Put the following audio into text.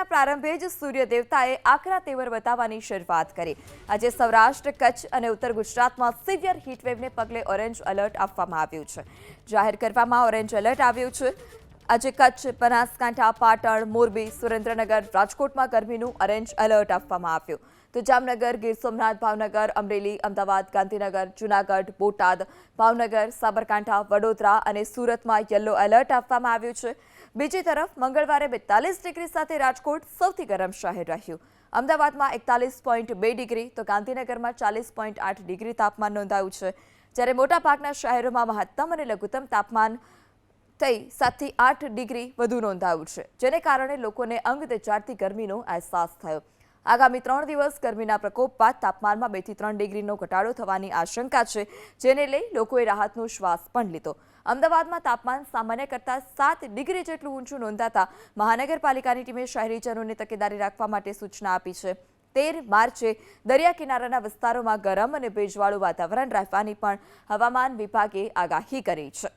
ઉનાળાના પ્રારંભે જ સૂર્ય દેવતાએ આકરા તેવર બતાવવાની શરૂઆત કરી। આજે સૌરાષ્ટ્ર, કચ્છ અને ઉત્તર ગુજરાતમાં સિવિયર હીટવેવને પગલે ઓરેન્જ એલર્ટ આપવામાં આવ્યું છે। જાહેર કરવામાં ઓરેન્જ એલર્ટ આવ્યું છે। આજે કચ્છ, બનાસકાંઠા, પાટણ, મોરબી, સુરેન્દ્રનગર, રાજકોટમાં ગરમીનું ઓરેન્જ એલર્ટ આપવામાં આવ્યું તો જામનગર, ગીર સોમનાથ, ભાવનગર, અમરેલી, અમદાવાદ, ગાંધીનગર, જૂનાગઢ, બોટાદ, ભાવનગર, સાબરકાંઠા, વડોદરા અને સુરતમાં યલો એલર્ટ આપવામાં આવ્યું છે। બીજી તરફ મંગળવારે 42 ડિગ્રી સાથે રાજકોટ સૌથી ગરમ શહેર રહ્યું। અમદાવાદમાં 41.2 ડિગ્રી તો ગાંધીનગરમાં 40.8 ડિગ્રી તાપમાન નોંધાયું છે, જ્યારે મોટાભાગના શહેરોમાં મહત્તમ અને લઘુત્તમ તાપમાન 7 થી 8 ડિગ્રી વધુ નોંધાયું છે, જેને કારણે લોકોને અંગ તેજાડતી ગરમીનો અહેસાસ થયો। આગામી 3 દિવસ ગરમીના પ્રકોપ બાદ તાપમાનમાં 2 થી 3 ડિગ્રીનો ઘટાડો થવાની આશંકા છે, જેને લઈ લોકોએ રાહતનો શ્વાસ પણ લીધો। અમદાવાદમાં તાપમાન સામાન્ય કરતાં 7 ડિગ્રી જેટલું ઊંચું નોંધાતા મહાનગરપાલિકાની ટીમે શહેરીજનોને તકેદારી રાખવા માટે સૂચના આપી છે। 13 માર્ચે દરિયા કિનારાના વિસ્તારોમાં ગરમ અને ભેજવાળું વાતાવરણ રહેવાની પણ હવામાન વિભાગે આગાહી કરી છે।